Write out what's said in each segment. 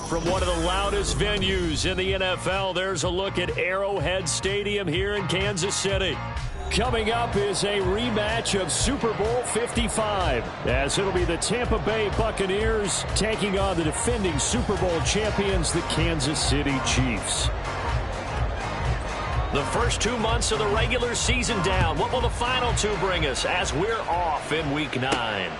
From one of the loudest venues in the NFL, there's a look at Arrowhead Stadium here in Kansas City. Coming up is a rematch of Super Bowl 55, as it'll be the Tampa Bay Buccaneers taking on the defending Super Bowl champions, the Kansas City Chiefs. The first 2 months of the regular season down. What will the final two bring us as we're off in Week 9?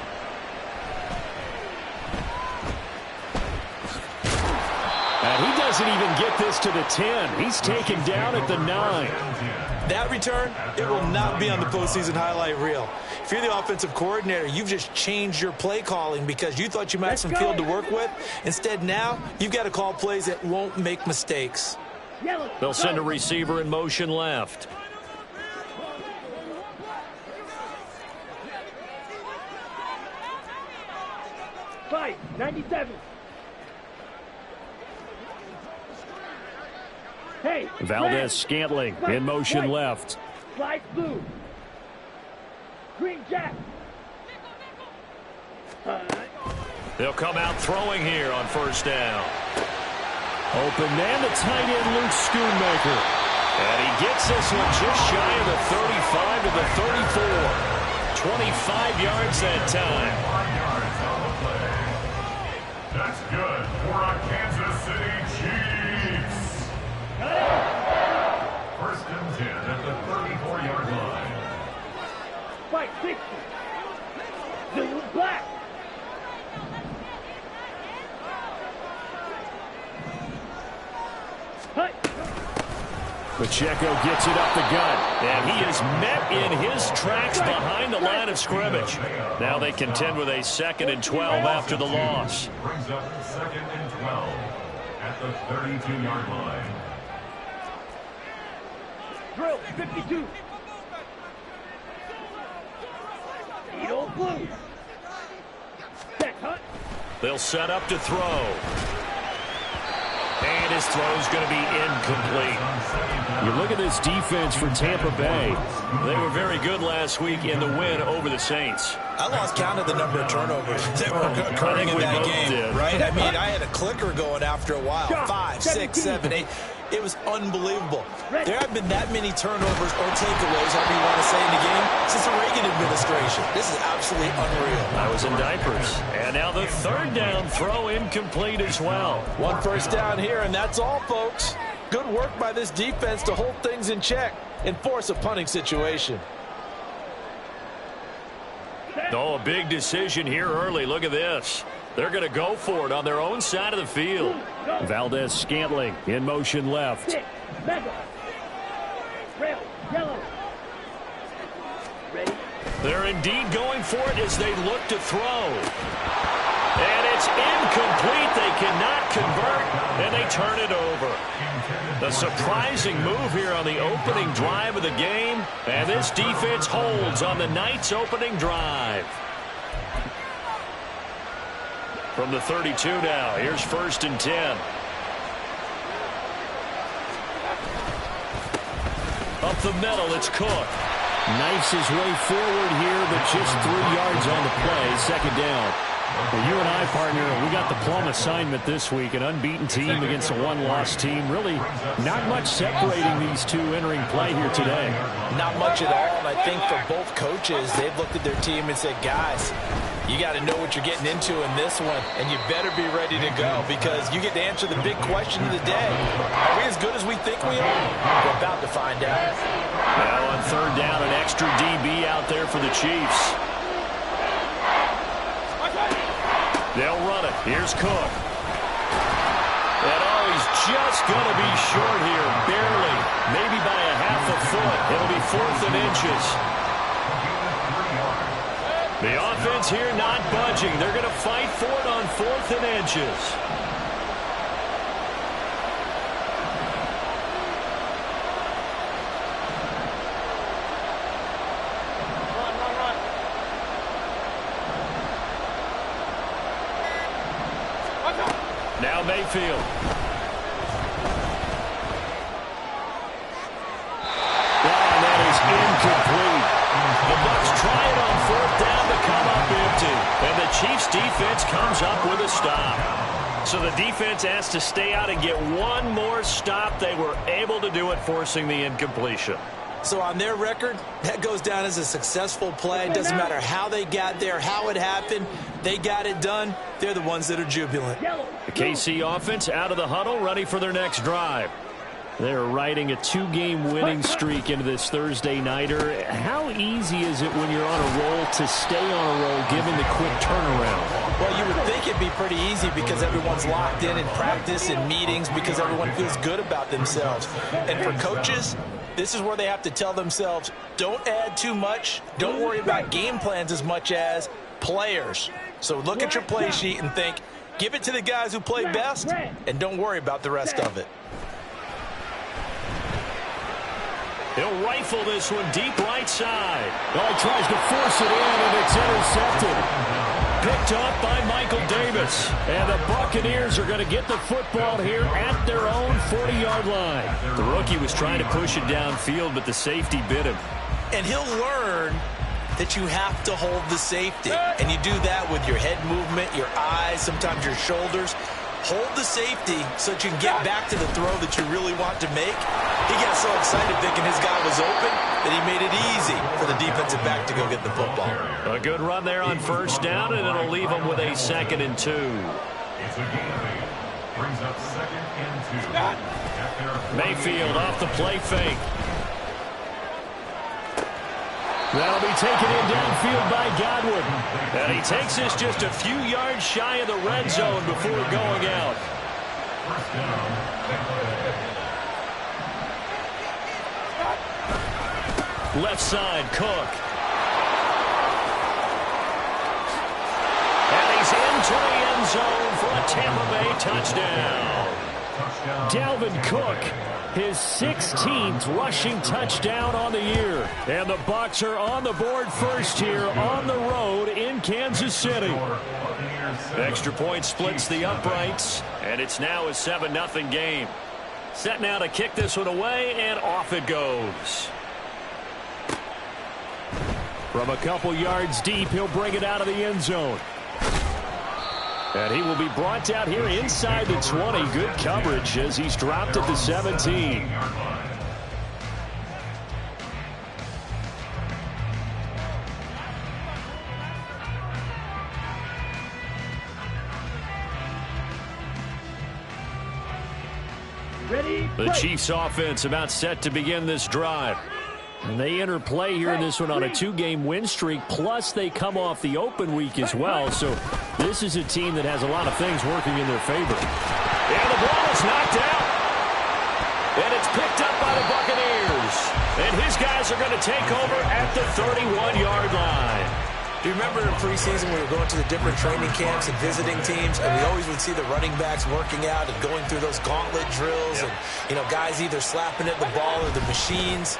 And he doesn't even get this to the 10. He's taken down at the 9. That return, it will not be on the postseason highlight reel. If you're the offensive coordinator, you've just changed your play calling because you thought you might have some field to work with. Instead, now, you've got to call plays that won't make mistakes. They'll send a receiver in motion left. Fight, 97. Hey, Valdez-Scantling in motion left. Slide blue. Green Jack. They'll come out throwing here on first down. Open man, the tight end, Luke Schoonmaker. And he gets this one just shy of the 35 to the 34. 25 yards that time. That's good for our Kansas City Chiefs. First and 10 at the 34-yard line. Fight 60. Blue black. Pacheco gets it up the gut, and he is met in his tracks behind the line of scrimmage. Now they contend with a 2nd and 12 after the loss. Brings up 2nd and 12 at the 32-yard line. Drill 52. Eagle blue. Set hunt. They'll set up to throw. And his throw's going to be incomplete. You look at this defense for Tampa Bay. They were very good last week in the win over the Saints. I lost count of the number of turnovers that were occurring in that game, right? I mean, I had a clicker going after a while. 5, 6, 7, 8. It was unbelievable. There have been that many turnovers or takeaways, however you want to say, in the game since the Reagan administration. This is absolutely unreal. I was in diapers. And now the 3rd down throw incomplete as well. 1 first down here, and that's all, folks. Good work by this defense to hold things in check and force a punting situation. Oh, a big decision here early. Look at this. They're going to go for it on their own side of the field. Valdez-Scantling in motion left. They're indeed going for it as they look to throw. And it's incomplete. They cannot convert, and they turn it over. A surprising move here on the opening drive of the game, and this defense holds on the night's opening drive. From the 32 now, here's 1st and 10. Up the middle, it's Cook. Knifes his way forward here, but just 3 yards on the play, 2nd down. Well, you and I, partner, we got the plum assignment this week, an unbeaten team against a one-loss team. Really not much separating these two entering play here today. Not much at all, and I think for both coaches, they've looked at their team and said, guys, you got to know what you're getting into in this one, and you better be ready to go because you get to answer the big question of the day. Are we as good as we think we are? We're about to find out. Now on 3rd down, an extra DB out there for the Chiefs. They'll run it. Here's Cook. And oh, he's just going to be short here, barely. Maybe by a half a foot. It'll be 4th and inches. The offense here not budging. They're going to fight for it on 4th and inches. Now Mayfield. And that is incomplete. The Bucs try it on 4th down to come up empty. And the Chiefs defense comes up with a stop. So the defense asked to stay out and get one more stop. They were able to do it, forcing the incompletion. So on their record, that goes down as a successful play. It doesn't matter how they got there, how it happened. They got it done. They're the ones that are jubilant. The KC offense out of the huddle, ready for their next drive. They're riding a 2-game winning streak into this Thursday nighter. How easy is it when you're on a roll to stay on a roll given the quick turnaround? Well, you would think it'd be pretty easy because everyone's locked in practice and meetings because everyone feels good about themselves. And for coaches, this is where they have to tell themselves, don't add too much. Don't worry about game plans as much as players. So look at your play sheet and think, give it to the guys who play best, and don't worry about the rest of it. He'll rifle this one deep right side. Oh, he tries to force it in, and it's intercepted. Picked up by Michael Davis. And the Buccaneers are going to get the football here at their own 40-yard line. The rookie was trying to push it downfield, but the safety bit him. And he'll learn that you have to hold the safety. And you do that with your head movement, your eyes, sometimes your shoulders. Hold the safety so that you can get back to the throw that you really want to make. He got so excited thinking his guy was open that he made it easy for the defensive back to go get the football. A good run there on first down, and it'll leave him with a 2nd and 2. It's a gain. Brings up 2nd and 2. Mayfield off the play fake. That'll be taken in downfield by Godwin. And he takes this just a few yards shy of the red zone before going out. Left side, Cook. And he's into the end zone for a Tampa Bay touchdown. Dalvin Cook, his 16th rushing touchdown on the year. And the Bucs are on the board first here on the road in Kansas City. Extra point splits the uprights, and it's now a 7-0 game. Set now to kick this one away, and off it goes. From a couple yards deep, he'll bring it out of the end zone. And he will be brought out here inside the 20. Good coverage as he's dropped at the 17. The Chiefs offense about set to begin this drive. And they enter play here in this one on a 2-game win streak, plus they come off the open week as well. So this is a team that has a lot of things working in their favor. And the ball is knocked out. And it's picked up by the Buccaneers. And his guys are going to take over at the 31-yard line. Do you remember in preseason we were going to the different training camps and visiting teams, and we always would see the running backs working out and going through those gauntlet drills, and guys either slapping at the ball or the machines.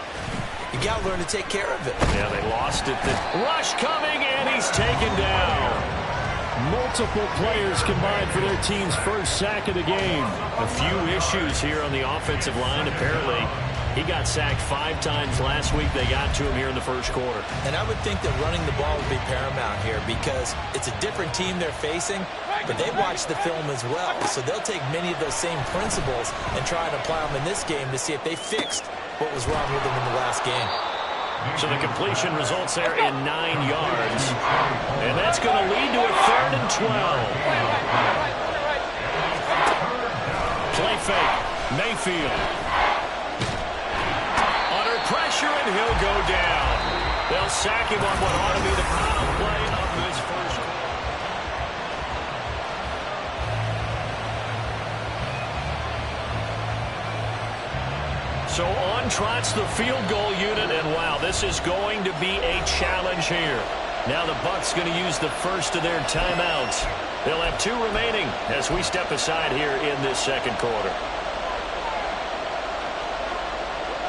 You got to learn to take care of it. Yeah, they lost it. The rush coming, and he's taken down. Multiple players combined for their team's first sack of the game. A few issues here on the offensive line. Apparently, he got sacked 5 times last week. They got to him here in the first quarter. And I would think that running the ball would be paramount here because it's a different team they're facing, but they watch the film as well. So they'll take many of those same principles and try and apply them in this game to see if they fixed what was wrong with them in the last game. So the completion results there in 9 yards. And that's going to lead to a 3rd and 12. Play fake. Mayfield. Under pressure, and he'll go down. They'll sack him on what ought to be the final play of his first quarter. So on trots the field goal unit, and wow, this is going to be a challenge here. Now the Bucs going to use the first of their timeouts. They'll have 2 remaining as we step aside here in this second quarter.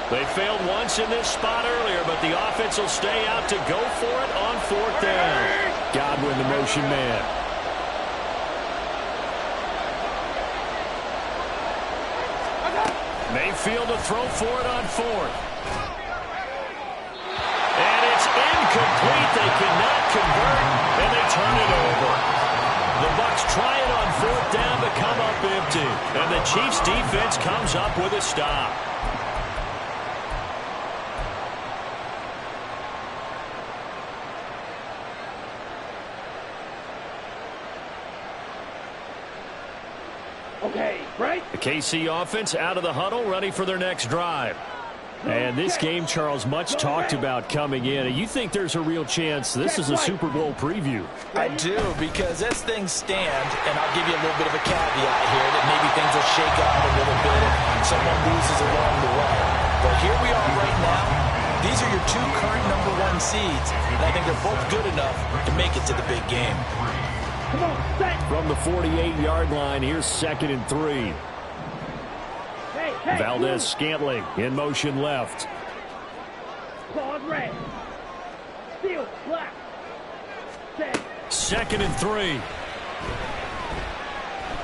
They failed once in this spot earlier, but the offense will stay out to go for it on 4th down. Godwin, the motion man. Mayfield to throw for it on 4th. And it's incomplete. They cannot convert, and they turn it over. The Bucs try it on 4th down, but come up empty. And the Chiefs defense comes up with a stop. Okay, right? The KC offense out of the huddle, ready for their next drive. And this game, Charles, much talked about coming in. You think there's a real chance this is a Super Bowl preview? I do, because as things stand, and I'll give you a little bit of a caveat here, that maybe things will shake out a little bit if someone loses along the way. But here we are right now. These are your two current #1 seeds, and I think they're both good enough to make it to the big game. Come on, set. From the 48-yard line, here's 2nd and 3. Hey, Valdez-Scantling in motion left. Claude red. Steel black. Set. 2nd and 3.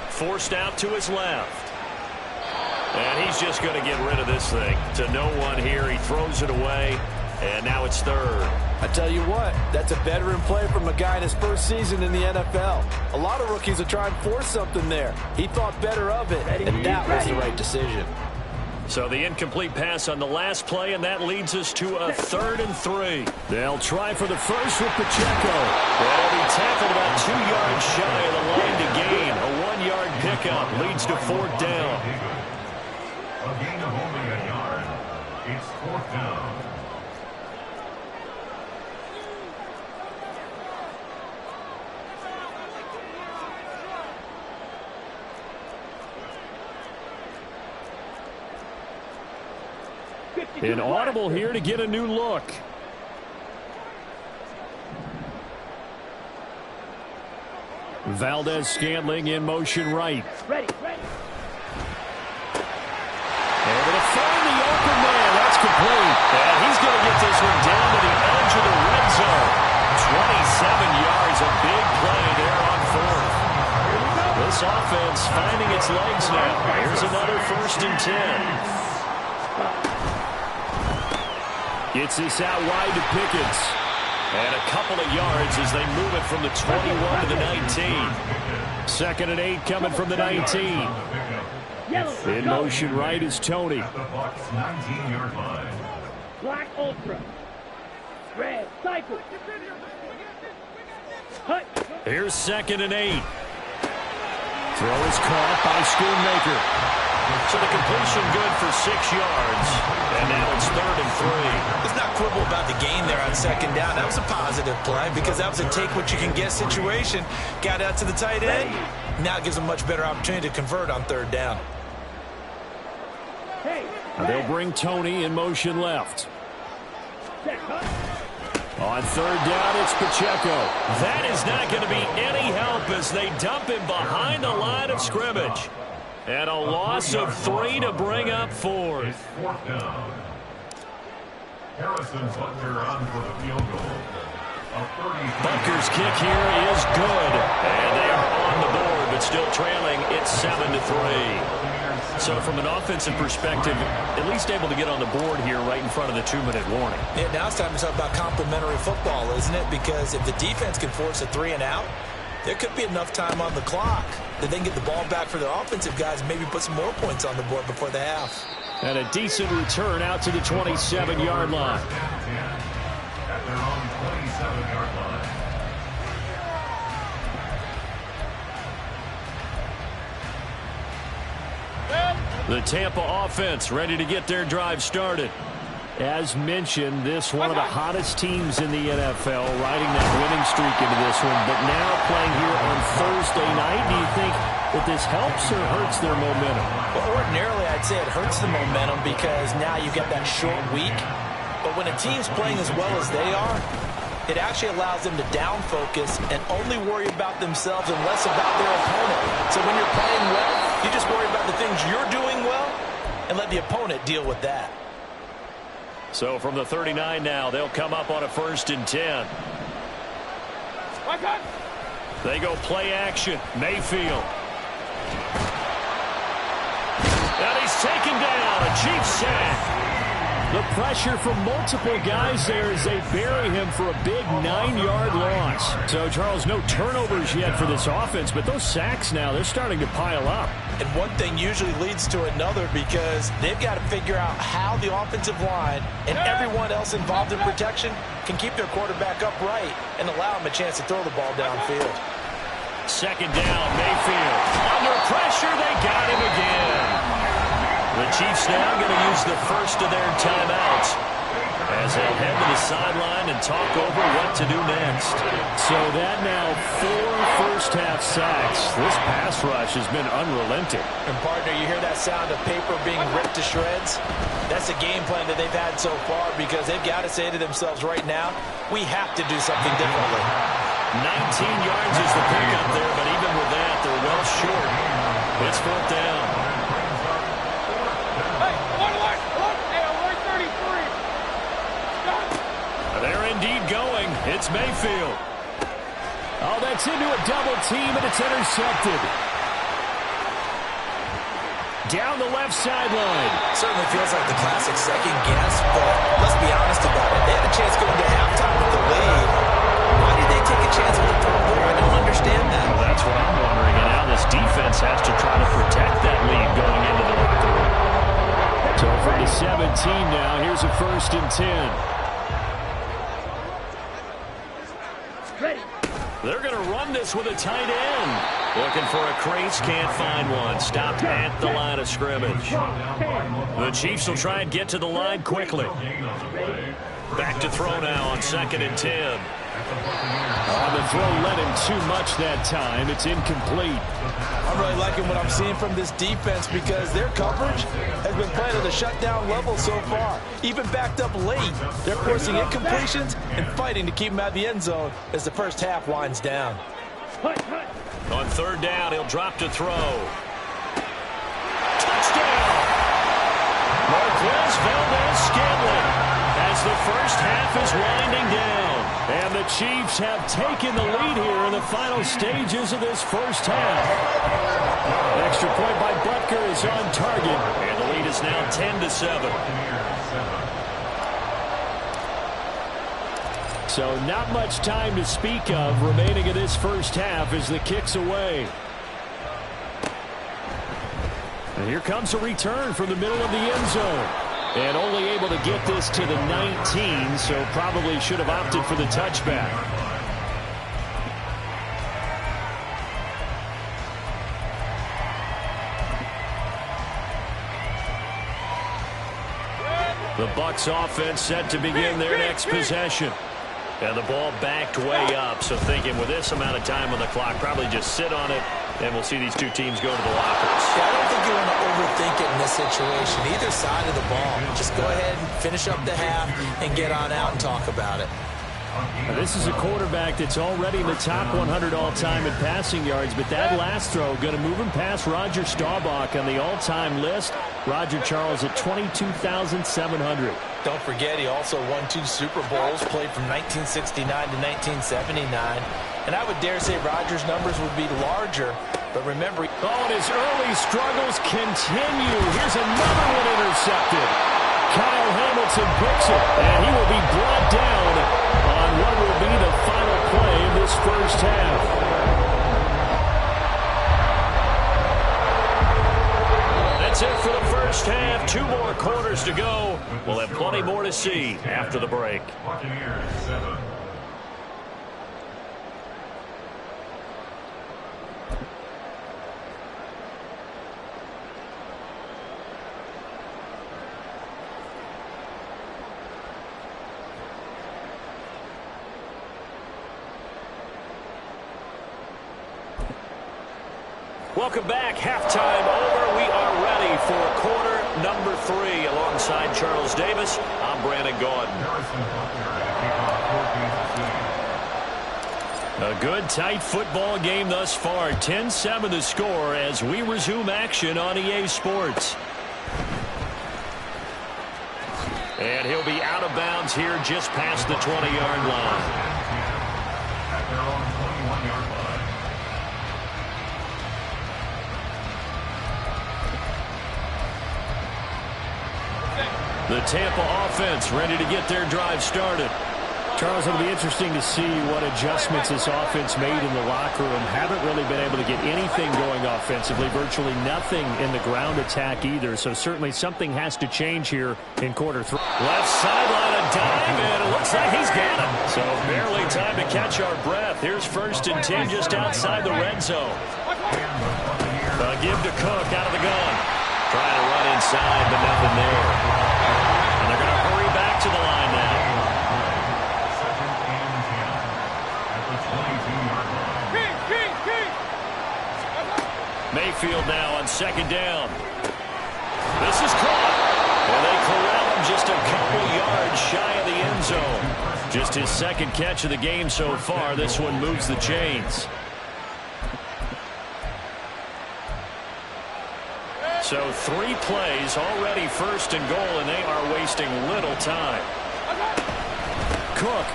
Forced out to his left. And he's just going to get rid of this thing. To no one here. He throws it away. And now it's 3rd. I tell you what, that's a veteran play from a guy in his first season in the NFL. A lot of rookies will try and force something there. He thought better of it, and that was the right decision. So the incomplete pass on the last play, and that leads us to a 3rd and 3. They'll try for the first with Pacheco. And he tackled about 2 yards shy of the line to gain. A 1-yard pickup leads to 4th down. A gain of only a yard. It's 4th down. An audible here to get a new look. Valdez-Scantling in motion right. Ready. Able to find the open man. That's complete. And he's going to get this one down to the edge of the red zone. 27 yards, a big play there on 4th. This offense finding its legs now. Here's another 1st and 10. Gets this out wide to Pickens. And a couple of yards as they move it from the 21 to the 19. 2nd and 8 coming from the 19. In motion right is Tony. At the Bucs 19-yard line. Black ultra. Red cycle. Hut. Here's 2nd and 8. Throw is caught by Schoonmaker. So the completion good for 6 yards. And now it's 3rd and 3. Let's not quibble about the gain there on 2nd down. That was a positive play because that was a take-what-you-can-get situation. Got out to the tight end. Now it gives them a much better opportunity to convert on 3rd down. Hey. They'll bring Tony in motion left. Set, hut. On 3rd down, it's Pacheco. That is not going to be any help as they dump him behind the line of scrimmage. And a loss of 3 to bring up 4th. It's 4th down. Harrison Butker on for the field goal. Butker's kick here is good. And they are on the board, but still trailing. It's 7-3. So from an offensive perspective, at least able to get on the board here right in front of the 2-minute warning. Yeah, now it's time to talk about complementary football, isn't it? Because if the defense can force a 3 and out, there could be enough time on the clock that they can get the ball back for their offensive guys and maybe put some more points on the board before the half. And a decent return out to the 27-yard line. At their own 27-yard line. The Tampa offense ready to get their drive started. As mentioned, this one of the hottest teams in the NFL, riding that winning streak into this one, but now playing here on Thursday night. Do you think that this helps or hurts their momentum? Well, ordinarily, I'd say it hurts the momentum because now you get that short week. But when a team's playing as well as they are, it actually allows them to down focus and only worry about themselves and less about their opponent. So when you're playing well, you just worry about the things you're doing well and let the opponent deal with that. So from the 39 now, they'll come up on a 1st and 10. They go play action. Mayfield. And he's taken down. A Chiefs sack. The pressure from multiple guys there as they bury him for a big 9-yard loss. So, Charles, no turnovers yet for this offense, but those sacks now, they're starting to pile up. And one thing usually leads to another because they've got to figure out how the offensive line and everyone else involved in protection can keep their quarterback upright and allow him a chance to throw the ball downfield. Second down, Mayfield. Under pressure, they got him again. The Chiefs now going to use the first of their timeouts as they'll head to the sideline and talk over what to do next. So that now 4 first-half sacks. This pass rush has been unrelenting. And, partner, you hear that sound of paper being ripped to shreds? That's the game plan that they've had so far because they've got to say to themselves right now, we have to do something differently. 19 yards is the pickup there, but even with that, they're well short. It's 4th down. They're indeed going. It's Mayfield. Oh, that's into a double team, and it's intercepted. Down the left sideline. Certainly feels like the classic second guess, but let's be honest about it. They had a chance going to halftime with the lead. Why did they take a chance with the throw there? I don't understand that. Well, that's what I'm wondering. And now this defense has to try to protect that lead going into the locker room. So from the 17 now, here's a 1st and 10. They're going to run this with a tight end. Looking for a crease, can't find one. Stopped at the line of scrimmage. The Chiefs will try and get to the line quickly. Back to throw now on 2nd and 10. The throw led him too much that time. It's incomplete. I'm really liking what I'm seeing from this defense because their coverage has been playing at a shutdown level so far. Even backed up late, they're forcing incompletions and fighting to keep them out of the end zone as the first half winds down. On 3rd down, he'll drop to throw. Touchdown! Marquez Valdez-Scantling as the first half is winding down. And the Chiefs have taken the lead here in the final stages of this first half. Extra point by Butker is on target. And the lead is now 10-7. So not much time to speak of remaining in this first half as the kick's away. And here comes a return from the middle of the end zone. And only able to get this to the 19, so probably should have opted for the touchback. The Bucs offense set to begin their next possession. And the ball backed way up, so thinking with this amount of time on the clock, probably just sit on it, and we'll see these two teams go to the lockers. Yeah, I don't think you want to overthink it in this situation, either side of the ball. Just go ahead and finish up the half and get on out and talk about it. Now, this is a quarterback that's already in the top 100 all-time in passing yards, but that last throw going to move him past Roger Staubach on the all-time list. Roger Charles at 22,700. Don't forget, he also won 2 Super Bowls, played from 1969 to 1979. And I would dare say Rodgers' numbers would be larger, but remember... Oh, and his early struggles continue. Here's another one intercepted. Kyle Hamilton picks it, and he will be brought down on what will be the final play of this first half. That's it for the first half. 2 more quarters to go. We'll have plenty more to see after the break. Buccaneers 7. Welcome back. Halftime over. We are ready for quarter number 3. Alongside Charles Davis, I'm Brandon Gordon. A good, tight football game thus far. 10-7 the score as we resume action on EA Sports. And he'll be out of bounds here just past the 20-yard line. At their own 21-yard line. The Tampa offense ready to get their drive started. Charles, it'll be interesting to see what adjustments this offense made in the locker room. Haven't really been able to get anything going offensively. Virtually nothing in the ground attack either. So certainly something has to change here in quarter 3. Left sideline, a dive, and it looks like he's got him. So barely time to catch our breath. Here's 1st and 10 just outside the red zone. A give to Cook out of the gun. Trying to run inside, but nothing there. And they're going to hurry back to the line now. Mayfield now on 2nd down. This is caught. And they corral him just a couple yards shy of the end zone. Just his 2nd catch of the game so far. This one moves the chains. So 3 plays, already 1st and goal, and they are wasting little time. Cook.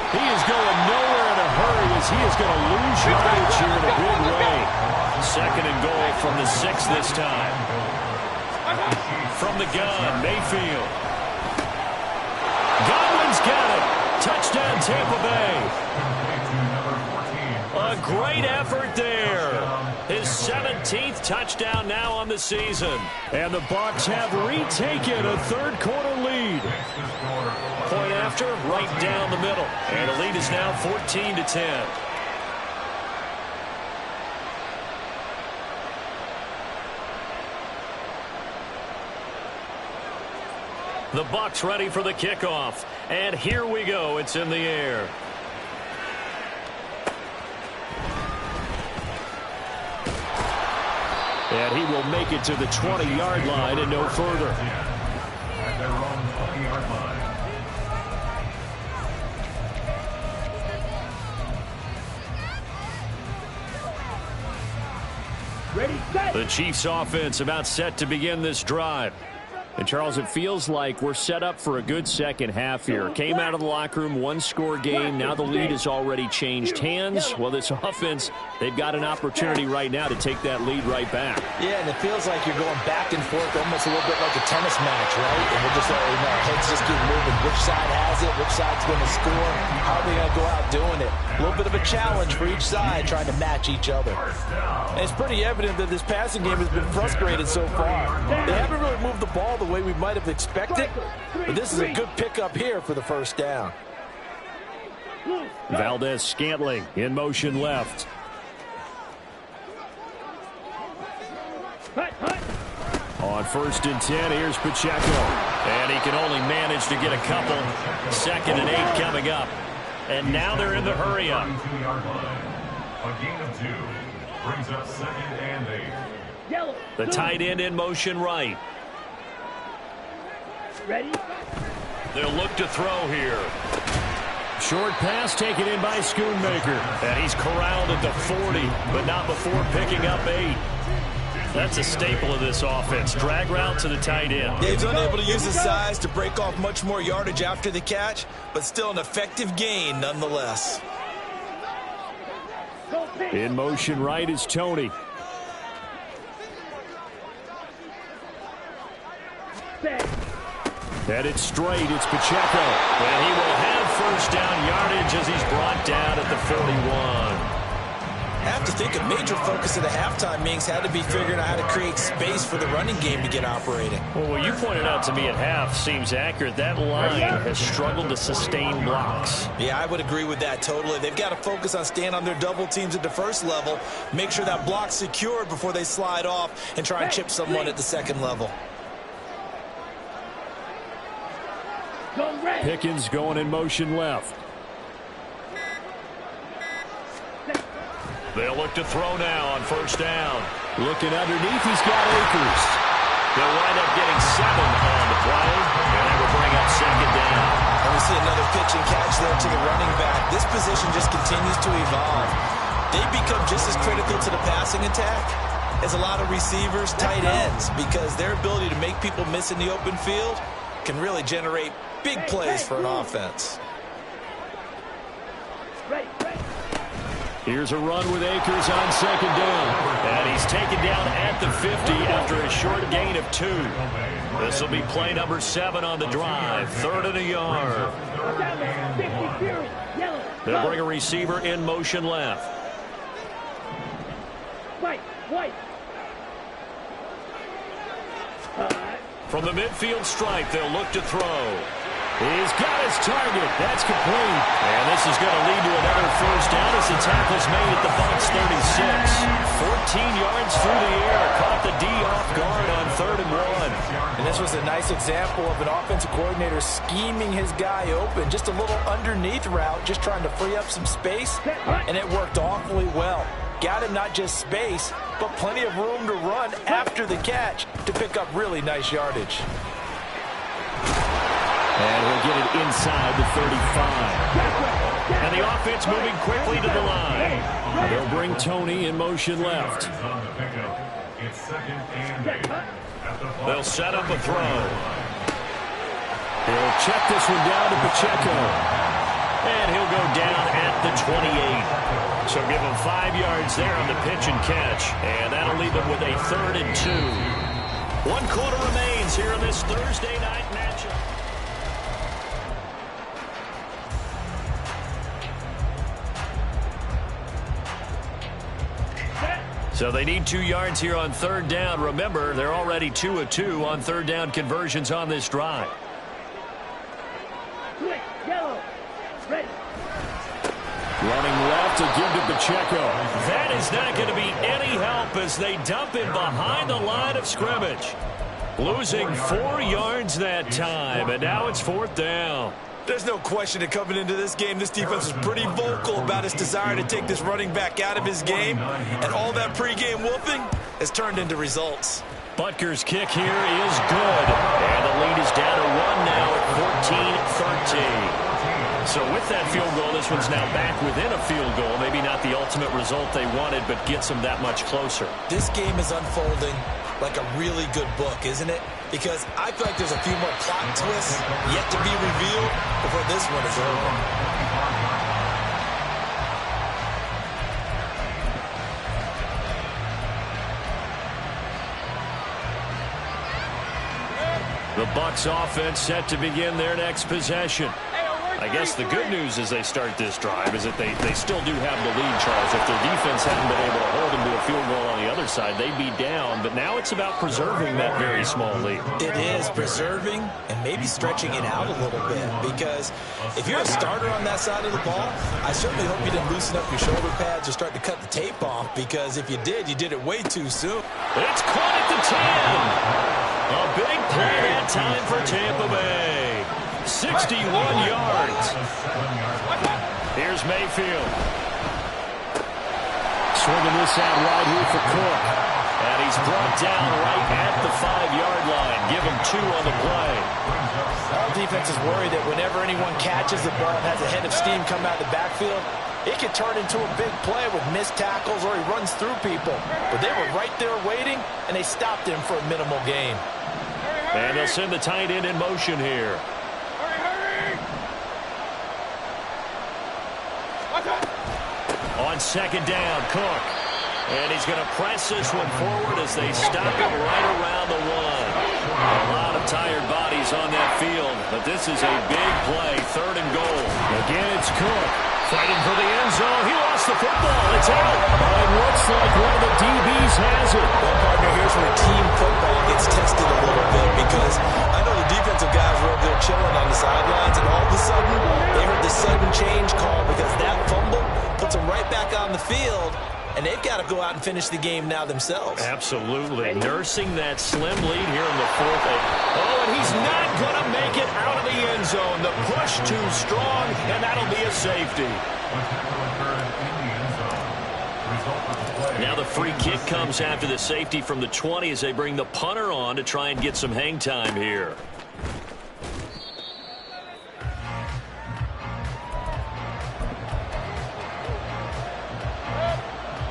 He is going nowhere in a hurry as he is going to lose yardage here in a big way. 2nd and goal from the 6 this time. From the gun, Mayfield. Godwin's got it. Touchdown, Tampa Bay. A great effort there. His 17th touchdown now on the season. And the Bucs have retaken a 3rd quarter lead. Point after, right down the middle. And the lead is now 14-10. The Bucs ready for the kickoff. And here we go. It's in the air. And he will make it to the 20-yard line and no further. At their own 20-yard line. Ready, set. The Chiefs offense about set to begin this drive. And, Charles, it feels like we're set up for a good second half here. Came out of the locker room, 1-score game. Now the lead has already changed hands. Well, this offense, they've got an opportunity right now to take that lead right back. Yeah, and it feels like you're going back and forth almost a little bit like a tennis match, right? And we're just letting our heads just keep moving. Which side has it? Which side's going to score? How are they going to go out doing it? A little bit of a challenge for each side trying to match each other. And it's pretty evident that this passing game has been frustrated so far. They haven't really moved the ball the way we might have expected, but this is a good pickup here for the 1st down. Valdez-Scantling in motion left. On 1st and 10, here's Pacheco. And he can only manage to get a couple. 2nd and 8 coming up. And now they're in the hurry-up. A gain of 2 brings up 2nd and 8. The tight end in motion right. Ready? They'll look to throw here. Short pass taken in by Schoonmaker. And he's corralled at the 40, but not before picking up 8. That's a staple of this offense. Drag route to the tight end. Dave's unable to use his size to break off much more yardage after the catch, but still an effective gain nonetheless. In motion right is Tony. Headed straight, it's Pacheco. And he will have 1st down yardage as he's brought down at the 41. I have to think a major focus of the halftime meetings had to be figuring out how to create space for the running game to get operating. Well, what you pointed out to me at half seems accurate. That line has struggled to sustain blocks. Yeah, I would agree with that totally. They've got to focus on staying on their double teams at the 1st level, make sure that block's secured before they slide off and try and chip someone at the 2nd level. Pickens going in motion left. They'll look to throw now on 1st down. Looking underneath, he's got Akers. They'll wind up getting 7 on the play, and that will bring up 2nd down. And we see another pitch and catch there to the running back. This position just continues to evolve. They become just as critical to the passing attack as a lot of receivers, tight ends, because their ability to make people miss in the open field can really generate big plays for an offense. Here's a run with Akers on second down. And he's taken down at the 50 after a short gain of 2. This will be play number 7 on the drive. 3rd and a yard. They'll bring a receiver in motion left. White. From the midfield stripe, they'll look to throw. He's got his target. That's complete. And this is going to lead to another first down as the tackle's made at the Bucs 36. 14 yards through the air. Caught the D off guard on 3rd and 1. And this was a nice example of an offensive coordinator scheming his guy open. Just a little underneath route, just trying to free up some space. And it worked awfully well. Got him not just space, but plenty of room to run after the catch to pick up really nice yardage. And he'll get it inside the 35. And the offense moving quickly to the line. They'll bring Tony in motion left. They'll set up a throw. He'll check this one down to Pacheco. And he'll go down at the 28. So give him 5 yards there on the pitch and catch. And that'll leave them with a 3rd and 2. 1 quarter remains here in this Thursday night matchup. So they need 2 yards here on 3rd down. Remember, they're already 2 of 2 on 3rd down conversions on this drive. Yellow. Ready. Running left to give to Pacheco. That is not going to be any help as they dump him behind the line of scrimmage. Losing 4 yards that time, and now it's 4th down. There's no question that coming into this game, this defense was pretty vocal about its desire to take this running back out of his game. And all that pregame whooping has turned into results. Butker's kick here is good. And the lead is down to 1 now at 14-13. So with that field goal, this one's now back within a field goal. Maybe not the ultimate result they wanted, but gets them that much closer. This game is unfolding like a really good book, isn't it? Because I feel like there's a few more plot twists yet to be revealed before this one is over. The Bucs offense set to begin their next possession. I guess the good news as they start this drive is that they still do have the lead, Charles. If their defense hadn't been able to hold them to a field goal on the other side, they'd be down. But now it's about preserving that very small lead. It is preserving and maybe stretching it out a little bit. Because if you're a starter on that side of the ball, I certainly hope you didn't loosen up your shoulder pads or start to cut the tape off. Because if you did it way too soon. It's caught at the 10. A big play that time for Tampa Bay. 61 yards. Here's Mayfield. Swinging this out right here for Cook. And he's brought down right at the 5-yard line. Give him 2 on the play. All defenses worry that whenever anyone catches the ball and has a head of steam come out of the backfield, it could turn into a big play with missed tackles or he runs through people. But they were right there waiting, and they stopped him for a minimal gain. And they'll send the tight end in motion here. On second down, Cook. And he's going to press this one forward as they stop him right around the 1. A lot of tired bodies on that field, but this is a big play, 3rd and goal. Again, it's Cook. Fighting for the end zone. He lost the football. It's out. It looks like one of the DBs has it. Well, partner, here's where team football gets tested a little bit because I know the defensive guys were over there chilling on the sidelines, and all of a sudden, they heard the sudden change call because that fumble puts them right back on the field, and they've got to go out and finish the game now themselves. Absolutely. Nursing that slim lead here in the 4th. Oh, and he's not going to make it out of the end zone. The push too strong, and that'll be a safety. Now the free kick comes after the safety from the 20 as they bring the punter on to try and get some hang time here.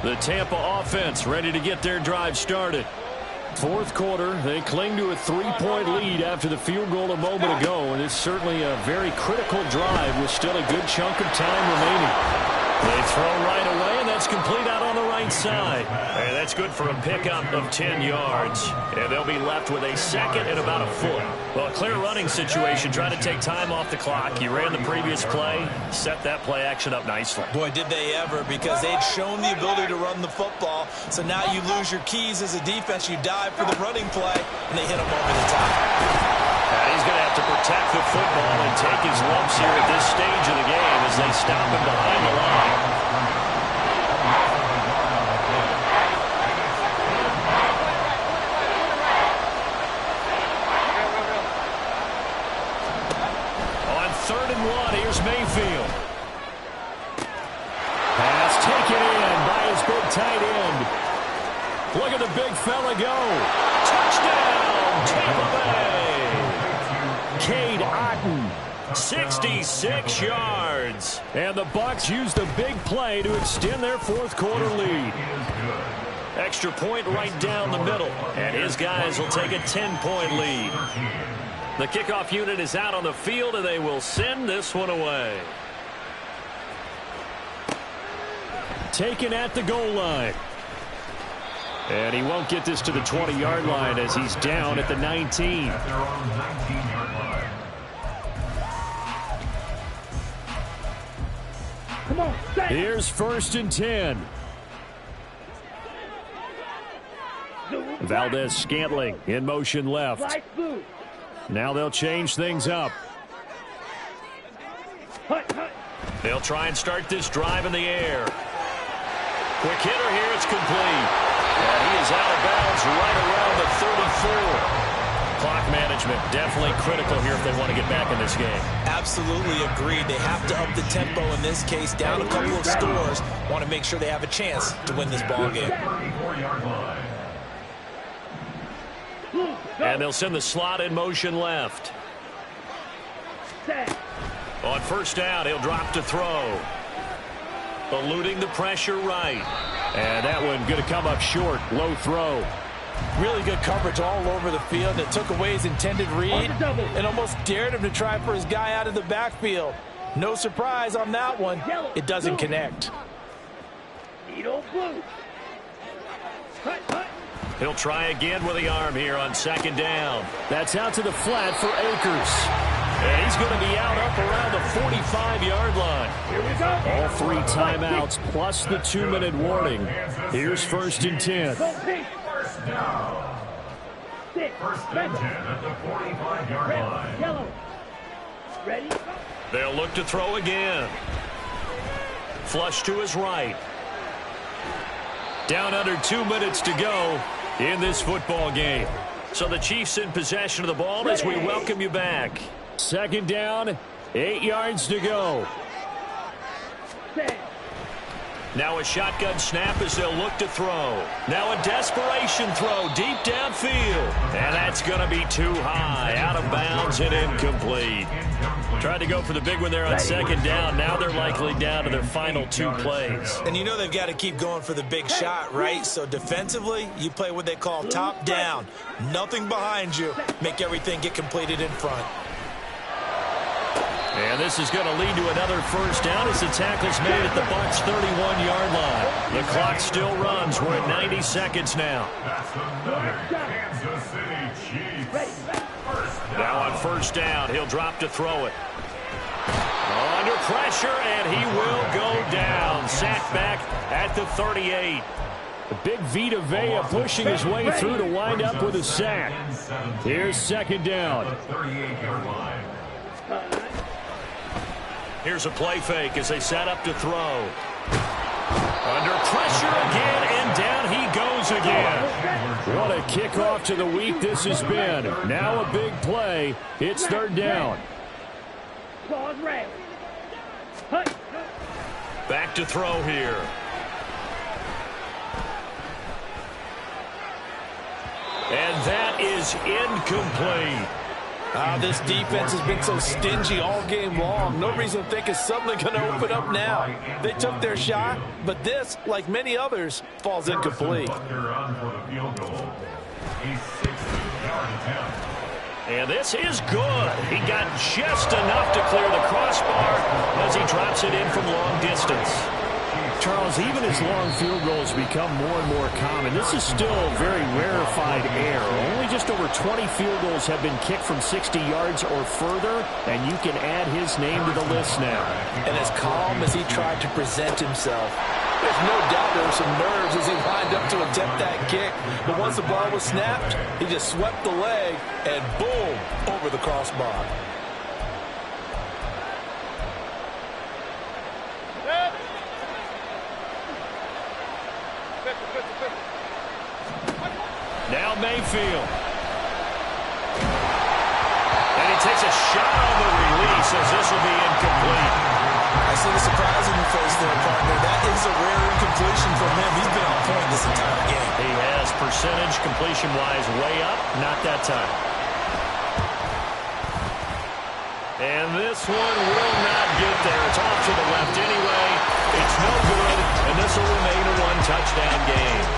The Tampa offense ready to get their drive started. 4th quarter, they cling to a 3-point lead after the field goal a moment ago, and it's certainly a very critical drive with still a good chunk of time remaining. They throw right away, and it's complete out on the right side. And that's good for a pickup of 10 yards. And they'll be left with a second and about a foot. Well, a clear running situation, trying to take time off the clock. You ran the previous play, set that play action up nicely. Boy, did they ever, because they'd shown the ability to run the football. So now you lose your keys as a defense. You dive for the running play, and they hit him over the top. And he's going to have to protect the football and take his lumps here at this stage of the game as they stop him behind the line. Third and 1, here's Mayfield. Pass taken in by his big tight end. Look at the big fella go. Touchdown, Tampa Bay. Cade Otton, 66 yards. And the Bucs use the big play to extend their fourth quarter lead. Extra point right down the middle. And his guys will take a 10-point lead. The kickoff unit is out on the field, and they will send this one away. Taken at the goal line. And he won't get this to the 20-yard line as he's down at the 19. Come on, here's 1st and 10. Valdez-Scantling in motion left. Now they'll change things up. They'll try and start this drive in the air. Quick hitter here, it's complete. And he is out of bounds right around the 34. Clock management definitely critical here if they want to get back in this game. Absolutely agreed. They have to up the tempo in this case, down a couple of scores. Want to make sure they have a chance to win this ball game. And they'll send the slot in motion left. On first down, he'll drop to throw. Eluding the pressure right. And that one going to come up short. Low throw. Really good coverage all over the field. It took away his intended read and almost dared him to try for his guy out of the backfield. No surprise on that one. It doesn't connect. He'll try again with the arm here on second down. That's out to the flat for Akers. And he's going to be out up around the 45-yard line. Here we go. All 3 timeouts plus the 2-minute warning. Here's 1st and 10. First down. First and 10 at the 45-yard line. Yellow. Ready? They'll look to throw again. Flush to his right. Down under 2 minutes to go in this football game. So the Chiefs in possession of the ball as we welcome you back. Second down, 8 yards to go. Now a shotgun snap as they'll look to throw. Now a desperation throw deep downfield. And that's going to be too high. Out of bounds and incomplete. Tried to go for the big one there on second down. Now they're likely down to their final 2 plays. And you know they've got to keep going for the big shot, right? So defensively, you play what they call top down. Nothing behind you. Make everything get completed in front. And this is going to lead to another first down as the tackle's made at the Bucs' 31-yard line. The clock still runs. We're at 90 seconds now. That's another Kansas City Chiefs. Now on first down, he'll drop to throw it. Under pressure, and he will go down. Sacked back at the 38. The big Vita Vea pushing his way through to wind up with a sack. Here's second down. Here's a play fake as they set up to throw. Under pressure again, and down he goes again. What a kickoff to the week this has been. Now a big play. It's third down. Back to throw here. And that is incomplete. This defense has been so stingy all game long. No reason to think it's suddenly going to open up now. They took their shot, but this, like many others, falls incomplete. And this is good. He got just enough to clear the crossbar as he drops it in from long distance. Charles, even as long field goals become more and more common, this is still very rarefied air. Only just over 20 field goals have been kicked from 60 yards or further, and you can add his name to the list now. And as calm as he tried to present himself, there's no doubt there were some nerves as he lined up to attempt that kick. But once the ball was snapped, he just swept the leg and boom, over the crossbar. Now Mayfield. And he takes a shot on the release as this will be incomplete. I see the surprise in your face there, partner. That is a rare incompletion from him. He's been on point this entire game. He has percentage completion-wise way up, not that time. And this one will not get there. It's off to the left anyway. It's no good, and this will remain a one-touchdown game.